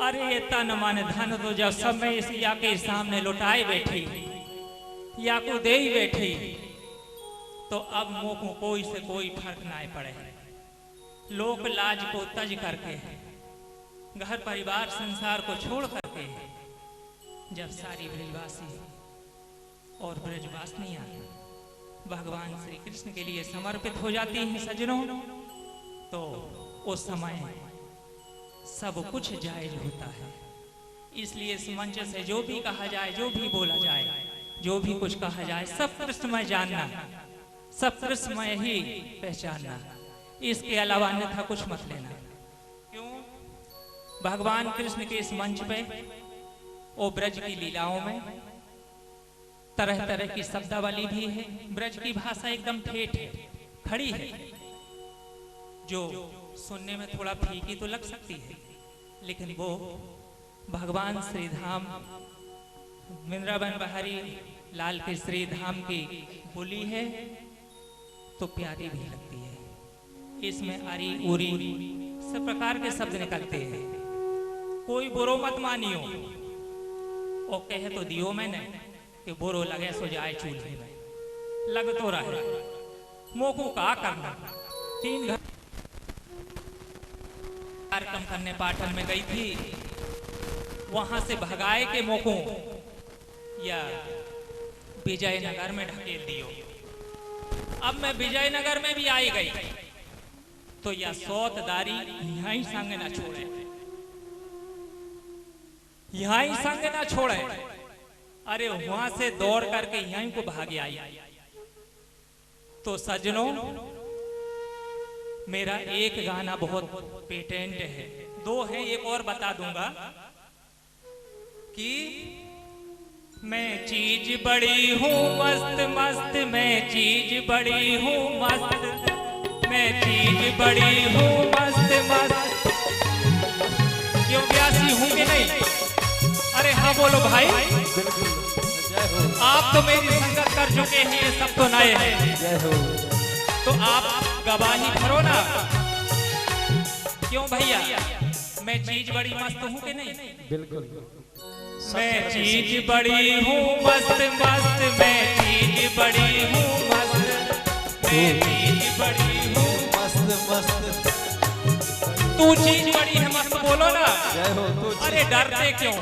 अरे ये तन मन धन तो जब सब मैं इस या के सामने लुटाए बैठी या को दे ही बैठी, तो अब मोह को कोई से कोई फर्क ना पड़े। लोक लाज को तज करके, घर परिवार संसार को छोड़ करके, जब सारी ब्रजवासी और ब्रजवासिनियां भगवान श्री कृष्ण के लिए समर्पित हो जाती हैं सज्जनों, तो उस समय सब कुछ जायज होता है। इसलिए इस मंच से जो भी कहा जाए, जो भी बोला जाए, जो भी कुछ कहा जाए, सब कृष्णमय जानना, सब कृष्णमय ही पहचानना, इसके अलावा अन्यथा कुछ मत लेना। क्यों? भगवान कृष्ण के इस मंच पे और ब्रज की लीलाओं में तरह तरह की शब्दावली भी है। ब्रज की भाषा एकदम ठेठ है, खड़ी है, जो सुनने में थोड़ा फीकी तो लग सकती है, लेकिन वो भगवान श्री धाम वृंदावन बहारी लाल के श्री धाम की बोली है, तो प्यारी भी लगती है। इसमें आरी उरी सब प्रकार के शब्द निकलते हैं। कोई बुरो मत मानियो, और कहे तो दियो मैंने कि बुरो लगे सो जाए चूल्हे में, लग तो रहा है मोको का करना। 3 घंटे कार्यक्रम करने पाटन में गई थी, वहां से भगाए के मोको या विजयनगर में ढकेल दियो। अब मैं विजयनगर में भी आई गई, तो यह सौतदारी यहाँ ही संग ना छोड़े, यहाँ ही संग ना छोड़े। अरे वहां से दौड़ करके यहीं को भाग आई। तो सज्जनों, मेरा एक गाना बहुत पेटेंट है, 2 है, एक और बता दूंगा कि मैं चीज बड़ी हूँ मस्त मस्त, मैं चीज बड़ी हूँ मस्त, मैं चीज बड़ी हूँ मस्त मस्त। क्यों व्यासी हूँ कि नहीं? अरे हाँ बोलो भाई, आप तो मेरी संगत कर चुके हैं, ये सब तो नए हैं, तो आप गवाही करो ना। क्यों भैया, मैं चीज बड़ी मस्त हूँ कि नहीं? बिल्कुल। मैं चीज बड़ी हूँ मस्त मस्त, मैं चीज बड़ी हूँ मस्त, मैं चीज बड़ी हूँ मस्त मस्त। तू चीज बड़ी है मस्त बोलो ना। अरे डरते क्यों?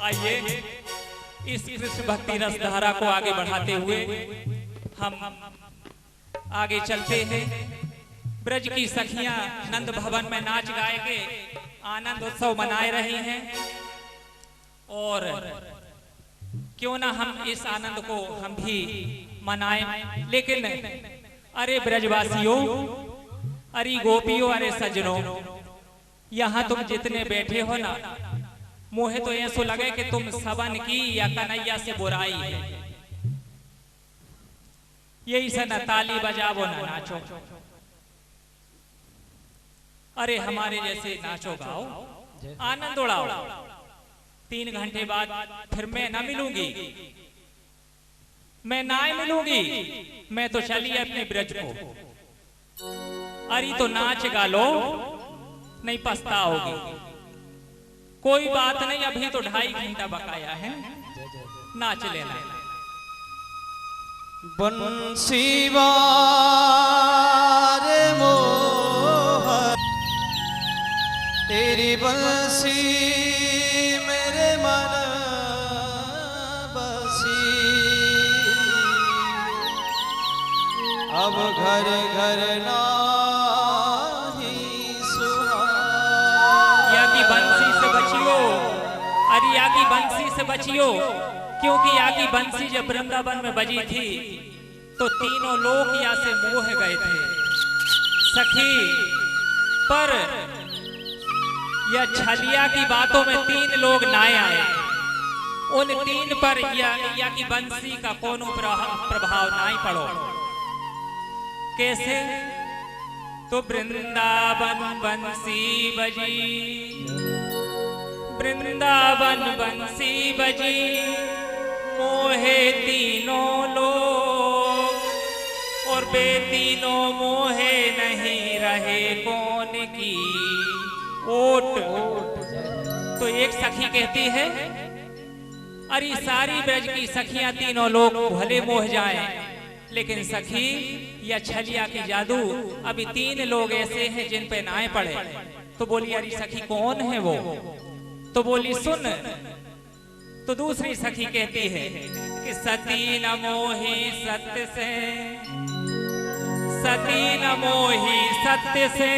आइए इस कृष्ण भक्ति रस धारा को आगे बढ़ाते हुए हम आगे चलते हैं। ब्रज की सखियां नंद भवन में नाच गाए के आनंद उत्सव मनाए रही हैं, और क्यों ना हम इस आनंद को हम भी मनाएं। लेकिन अरे ब्रजवासियों, अरे गोपियों, अरे सज्जनों, यहाँ तुम जितने बैठे हो ना, मोहे तो ऐसो लगे कि तुम सबन की या कन्हैया से बुराई है। यही से न ताली बजावो न नाचो। अरे हमारे जैसे नाचो गाओ, आनंद उड़ाओ। 3 घंटे बाद फिर मैं ना मिलूंगी, मैं ना मिलूंगी, मैं तो चली अपने ब्रज को। अरे तो नाच गा लो, नहीं पछताओगी। कोई बात नहीं, अभी तो 2.5 घंटा बकाया है, नाच लेना। बंसी वारे मोहर, तेरी बंसी मेरे मन बसी। अब घर घर नाही सुहाए। या की बंसी से बचियो, अरे या की बंसी से बचियो, क्योंकि या की बंसी जब वृंदावन में बजी थी तो तीनों लोग या से मोह गए थे सखी। पर यह छलिया की बातों में 3 लोग ना आए, उन 3 पर या की बंसी का कोनो प्रभाव ना पड़ो। कैसे? तो वृंदावन बंसी बजी, वृंदावन बंसी बजी, मोहे तीनों लोग, और वे तीनों मोहे नहीं रहे कौन की ओट। तो एक सखी कहती है, अरे सारी ब्रज की सखियां तीनों लोग भले मोह जाएं, लेकिन सखी या छलिया की जादू अभी 3 लोग ऐसे हैं जिन पे नाए पड़े। तो बोली, अरे सखी कौन है वो? तो बोली, सुन। तो दूसरी सखी कहती है कि सती न मोही सत्य से, सती न मोही सत्य से,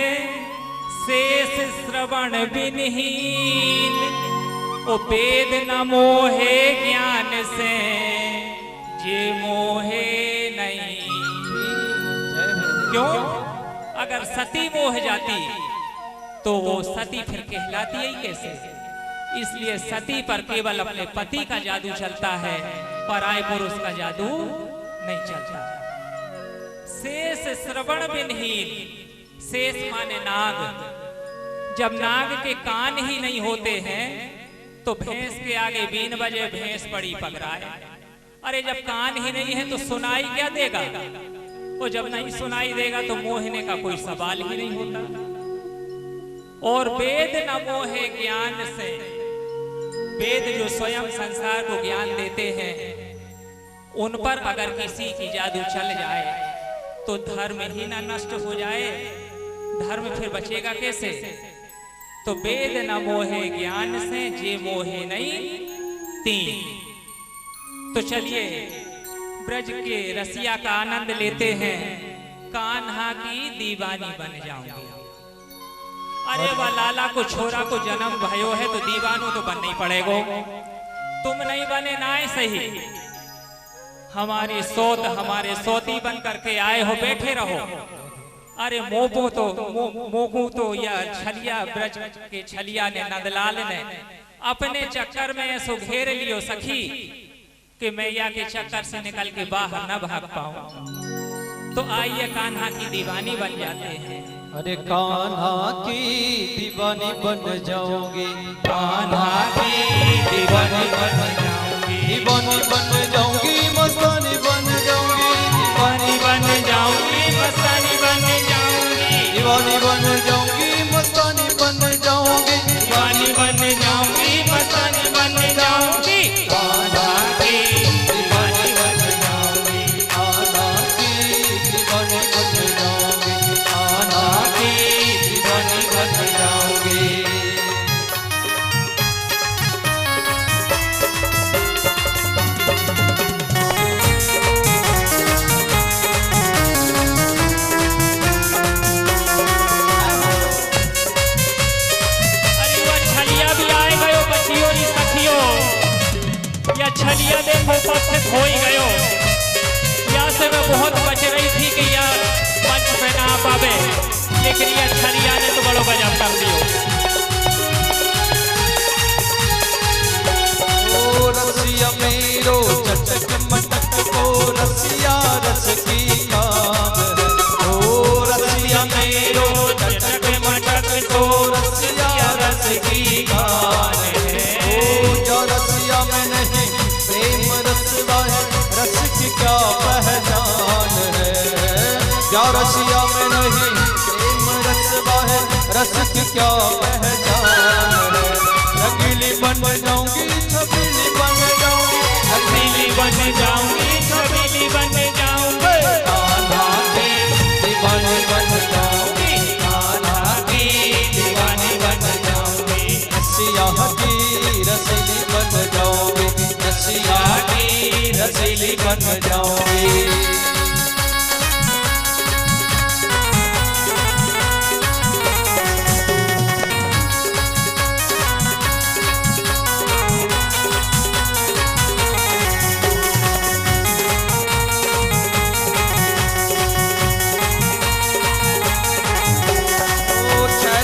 शेष श्रवण विनहीन, ओ वेद न मोहे ज्ञान से, जे मोहे नहीं। क्यों? अगर सती मोह जाती तो वो सती फिर कहलाती ही कैसे? इसलिए सती पर केवल अपने पति का जादू चलता है, पराय पुरुष का जादू नहीं चलता। शेष श्रवण विनहीन, शेष माने नाग। जब नाग के कान ही नहीं होते हैं तो भैंस के आगे 3 बजे भैंस पड़ी पगराए। अरे जब कान ही नहीं है तो सुनाई क्या देगा? और जब नहीं सुनाई देगा तो मोहने का कोई सवाल ही नहीं होता। और वेद न मोहे ज्ञान से, वेद जो स्वयं संसार को ज्ञान देते हैं, उन पर अगर किसी की जादू चल जाए तो धर्म ही ना नष्ट हो जाए, धर्म फिर बचेगा कैसे? तो वेद न मोहे ज्ञान से, जे मोहे नहीं 3। तो चलिए ब्रज के रसिया का आनंद लेते हैं, कान्हा की दीवानी बन जाऊंगी। अरे वह लाला को छोरा को जन्म भयो है तो दीवानों तो बनना ही पड़ेगो। तुम नहीं बने नाय सही, हमारी सोत हमारे सोती बन करके आए हो, बैठे रहो। अरे मोकू तो या छलिया ब्रज के छलिया ने, नंदलाल ने अपने चक्कर में ऐसो घेर लियो सखी कि मैया के चक्कर से निकल के बाहर न भाग पाऊं। तो आइए कान्हा की दीवानी बन जाते हैं। अरे कान्हा की दीवानी बन जाओगे, कान्हा की दीवानी बन जाऊंगी, दीवानी बन जाऊंगी, मस्तानी बन जाऊंगी, दीवानी बन जाऊंगी, मस्तानी बन जाऊंगी, दीवानी बन जाऊंगी, मस्तानी बन जाऊंगी, दीवानी बन जाऊंगी, मस्तानी बन जाऊंगी। कान्हा की दीवानी बन जाऊंगी, कान्हा की दीवानी बन जाऊंगी, कान्हा की दीवानी बन जाऊंगी। छलिया देखो उपस्थित हो ही गयो। या से मैं बहुत बच रही थी कि यह मंच पे ना आ पावे, लेकिन यह छलिया ने तो बड़ो गजब कर दियो। ओ रसिया मेरो चटक मटक को रसिया रस की काम है। ओ रसिया मेरो चटक मटक को रसिया रस की काम है। ओ जो रसिया में नहीं प्रेम रसवा है, रस की क्या पहचान है। जो रसिया में नहीं प्रेम रसवा है, रस की क्या पहचान है। रंगीली बन जाऊंगी, छबीली बन जाऊंगी, रंगीली बन जाऊंगी, छबीली बन जाऊंगी। कान्हा की दीवानी बन जाऊंगी, कान्हा की दीवानी बन जाऊंगी, रसिया की रसीली बन जाऊंगी, रसिया की रसीली बन जाऊंगी।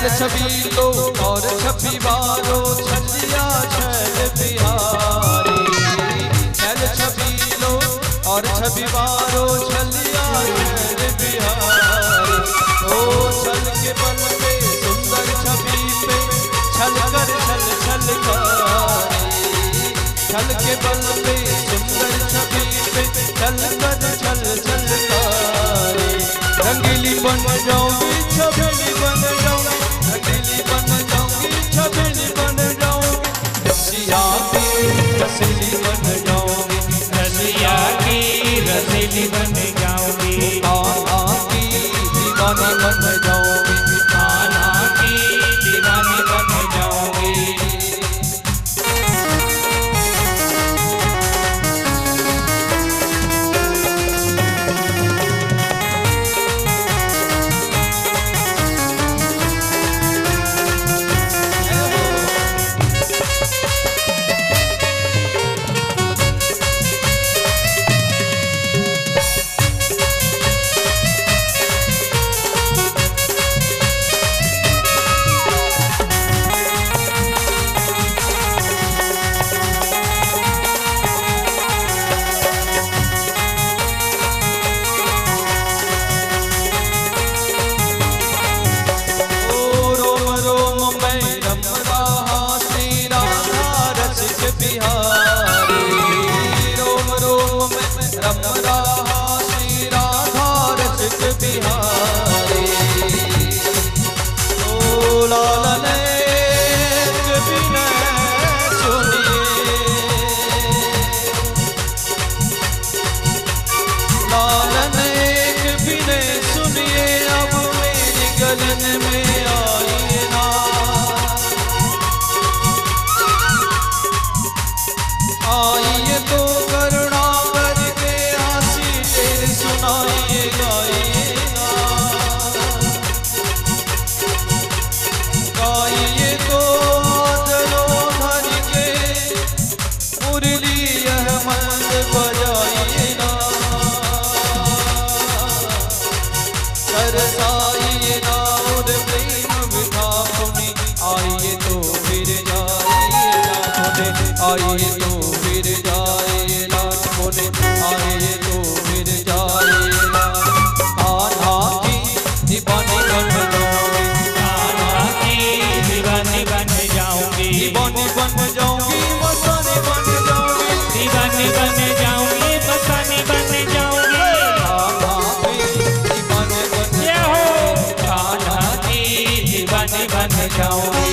छबीलो और छबी वालो छलिया छल बिहारी। छल छबीलो और छबी वालो छलिया छल बिहारी। ओ छल के बल पे सुंदर छवि पे छल कर छल छल कारी। छल के बल पे सुंदर छवि पे छल कर छल छल कारी। रंगीली बन जाऊंगी, छबीली बन जाऊंगी, रंगीली बन जाऊंगी, दीवानी बन जाऊंगी।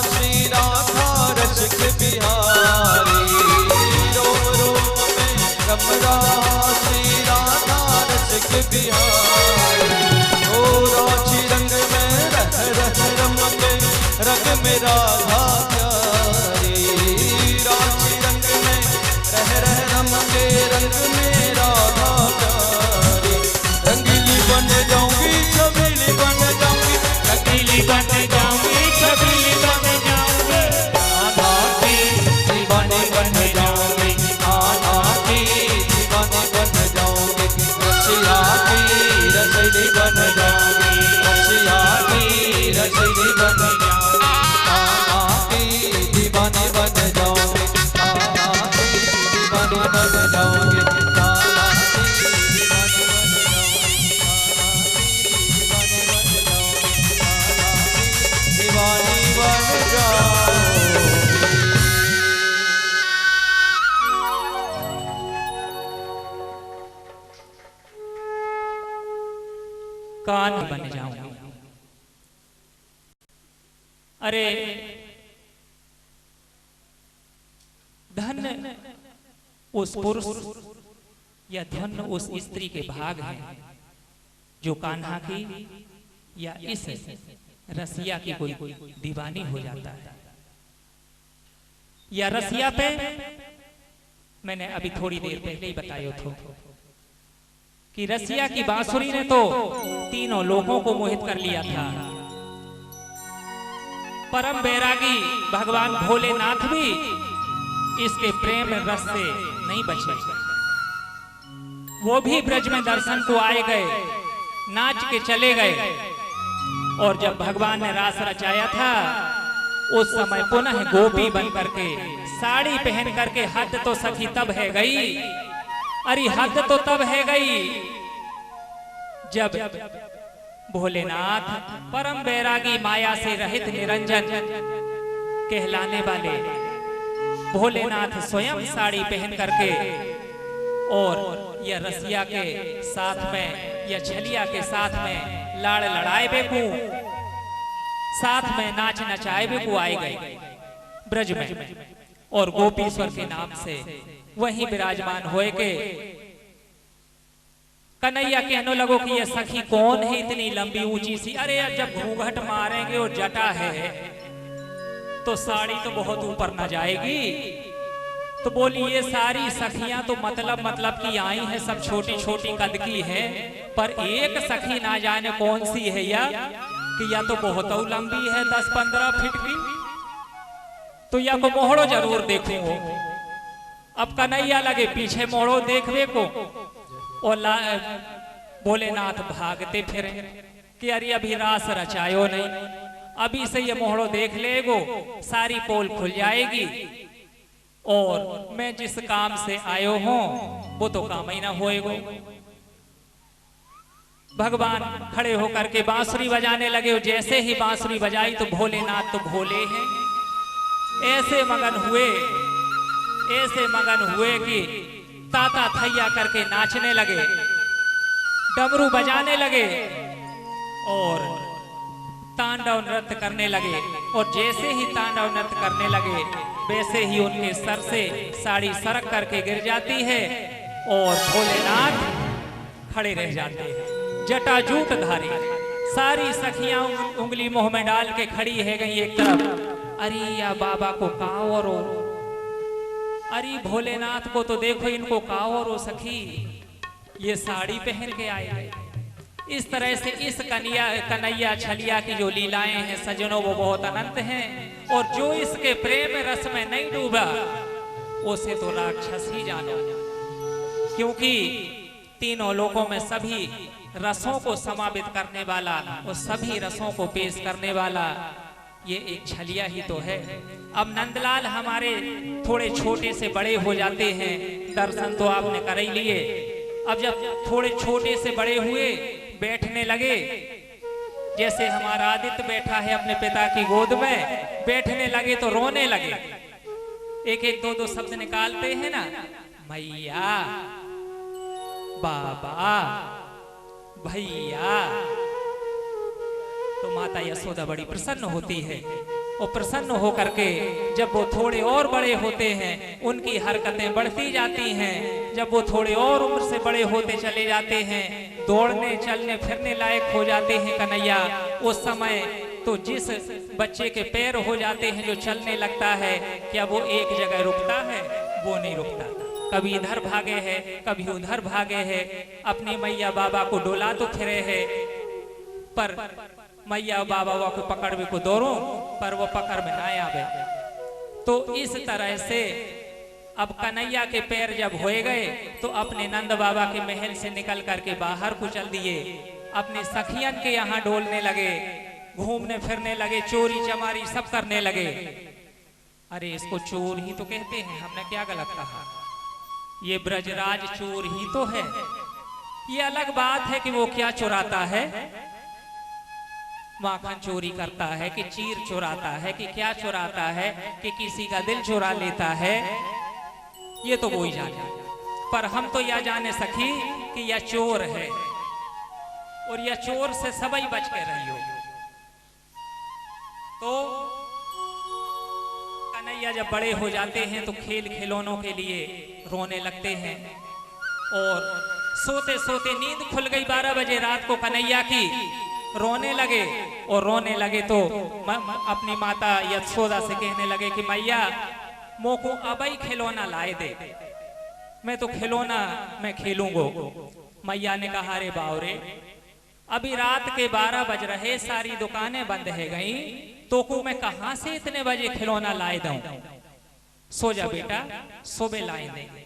श्री राधा रसिक बिहारी, रोम रोम में रम रहा श्री राधा रसिक बिहारी। ओ रांची रंग में रह रह रम के रंग में राधा प्यारी, रांची रंग में रह रह रम के रंग में राधा प्यारी। रंगीली बन जाऊंगी छबीली बन जाऊंगी, रंगीली बन जाऊंगी छबीली बन जाऊंगी। आधा की दीवानी बन जाऊंगी, आधा की दीवानी बन जाऊंगी। रसिया की रसली बन जाऊंगी, रसिया की रसली बन जाऊंगी। आधा की दीवानी बन जाऊंगी, आधा की दीवानी बन जाऊंगी। कान बन जाऊंगी। अरे धन उस पुरुष या धन उस स्त्री के भाग है जो कान्हा की या इस रसिया की कोई दीवानी हो जाता है। या रसिया पे मैंने अभी थोड़ी देर पहले ही बताया था कि रसिया की बांसुरी ने तो तीनों लोगों को मोहित कर लिया था। परम बैरागी भगवान भोलेनाथ भी इसके प्रेम रस से नहीं बचे। वो भी ब्रज में दर्शन को आए गए, नाच के चले गए। और जब भगवान ने रास रचाया था उस समय पुनः गोपी बन करके साड़ी पहन करके हद तो सखी तब है गई। अरे हद तो तब है गई जब भोलेनाथ परम बैरागी माया से रहित निरंजन कहलाने वाले भोलेनाथ स्वयं साड़ी पहन करके और यह रसिया के साथ में या छलिया के साथ में लाड़ लड़ाए बेकू साथ में नाच नचाए बेकू आए गए ब्रज में। और गोपीश्वर के नाम से वहीं विराजमान होए के कन्हैया कहने लगो कि ये सखी कौन है इतनी लंबी ऊंची सी। अरे जब घूंघट मारेंगे और जटा है तो साड़ी तो बहुत ऊपर न जाएगी। तो बोली ये सारी सखियां तो मतलब की आई हैं, सब छोटी छोटी कद की है, पर एक सखी ना जाने कौन सी है या कि या तो बहुत लंबी है 10-15 फीट की, तो या को मोहड़ो जरूर देखूंगो। अब कन्हैया लगे पीछे मोहड़ो देखने को और भोलेनाथ भागते फिरे कि अरे अभी रास रचायो नहीं, अभी से ये मोहड़ो देख लेगो सारी पोल खुल जाएगी और मैं जिस काम से आयो हूं वो तो काम ही ना होएगो। भगवान खड़े होकर के बांसुरी बजाने लगे। जैसे ही बांसुरी बजाई तो भोलेनाथ तो भोले हैं, ऐसे मगन हुए कि ताता थैया करके नाचने लगे, डमरू बजाने लगे और तांडव नृत्य करने लगे। और जैसे ही तांडव नृत्य करने लगे वैसे ही उनके सर से साड़ी सरक करके गिर जाती है और भोलेनाथ खड़े रह जाते हैं जटाजूट धारी। सारी सखियां उंगली मुंह में डाल के खड़ी है गई एक तरफ। अरे या बाबा को काओ और अरे भोलेनाथ को तो देखो, इनको काओ और सखी ये साड़ी पहन के आए। इस तरह से इस कन्हैया छलिया की जो लीलाएं हैं सजनों वो बहुत अनंत हैं। और जो इसके प्रेम रस में नहीं डूबा उसे तो राक्षस ही जानो, क्योंकि तीनों लोकों में सभी रसों को समावित करने वाला और सभी रसों को पेश करने वाला ये एक छलिया ही तो है। अब नंदलाल हमारे थोड़े छोटे से बड़े हो जाते हैं। दर्शन तो आपने कर ही लिए। अब जब थोड़े छोटे से बड़े हुए, बैठने लगे, जैसे हमारा आदित्य बैठा है अपने पिता की गोद में, बैठने लगे तो रोने लगे। एक एक दो दो शब्द निकालते हैं ना, मैया, बाबा, भैया। तो माता यशोदा बड़ी प्रसन्न होती है और प्रसन्न होकर के जब वो थोड़े और बड़े होते हैं, उनकी हरकतें बढ़ती जाती हैं। जब वो थोड़े और उम्र से बड़े होते चले जाते हैं, दौड़ने चलने फिरने लायक हो जाते हैं कन्हैया, उस समय तो जिस बच्चे के पैर हो जाते हैं जो चलने लगता है, क्या वो एक जगह रुकता है? वो नहीं रुकता। कभी इधर भागे है, कभी उधर भागे है, अपनी मैया बाबा को डोला तो फिरे है, पर मैया बाबा को पकड़ में को दौड़ो, पर वो पकड़ में ना आवे। तो इस तरह से अब कन्हैया के पैर जब होए गए तो अपने नंद बाबा के महल से निकल करके बाहर को चल दिए, अपने सखियन के यहाँ डोलने लगे, घूमने फिरने लगे, चोरी चमारी सब करने लगे। अरे इसको चोर ही तो कहते हैं, हमने क्या गलत कहा? ये ब्रजराज चोर ही तो है। ये अलग बात है कि वो क्या चुराता है, माखन चोरी करता है कि चीर चुराता है कि क्या चुराता है, कि किसी का दिल चुरा लेता है, ये तो वो ही जाने। पर हम तो यह जाने सखी कि यह चोर है, और यह चोर से सबई बच के रहियो। तो कन्हैया जब बड़े हो जाते हैं तो खेल खिलौनों के लिए रोने लगते हैं, और सोते सोते नींद खुल गई 12 बजे रात को कन्हैया की, रोने लगे। और रोने लगे तो अपनी माता यशोदा से कहने लगे कि मैया मोको अबई खिलौना लाए दे, मैं तो खिलौना मैं खेलूंगो। मैया ने कहा रे बावरे, अभी रात के 12 बज रहे, सारी दुकानें बंद है गई, तो को मैं कहां से इतने बजे खिलौना लाए दूं? सो जा बेटा, सुबह लाए देंगे।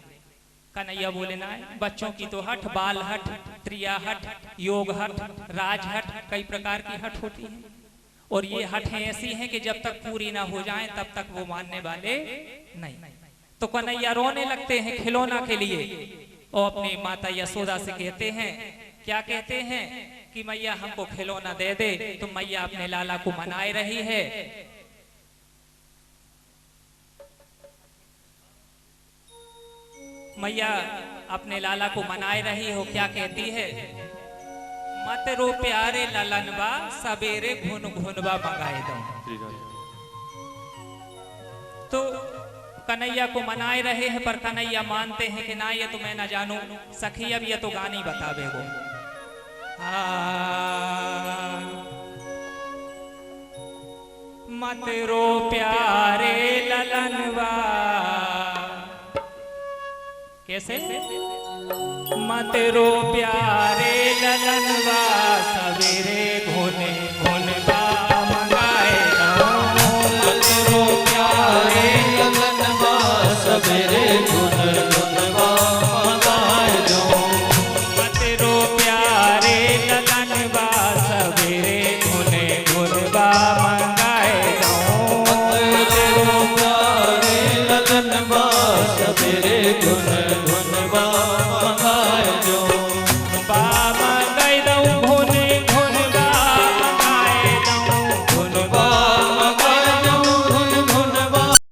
कन्हैया बोले ना, बच्चों की तो हठ, बाल हठ, त्रिया हठ, योग हठ, राज हठ, कई प्रकार की हठ होती है, और ये हठें ऐसी हैं कि जब तक पूरी ना हो जाएं तब तक वो मानने वाले नहीं। तो कन्हैया रोने लगते हैं खिलौना के लिए, और अपनी माता यशोदा से कहते हैं, क्या कहते हैं कि मैया हमको खिलौना दे दे। तो मैया अपने लाला को मनाए रही है। मैया अपने लाला को मनाए रही हो, क्या कहती है? मत रो प्यारे ललनवा, सवेरे घुन घुनवा मंगाए दो। तो कन्हैया को मनाए रहे हैं, पर कन्हैया मानते हैं कि ना, ये तो मैं ना जानू सखी, अब ये तो गानी बतावे वो। मत रो प्यारे ललनवा, कैसे? मत रो प्यारे ललनवा, सवेरे घुने घुनवा मंगाए दो। मत रो प्यारे ललनवा, सवेरे घुन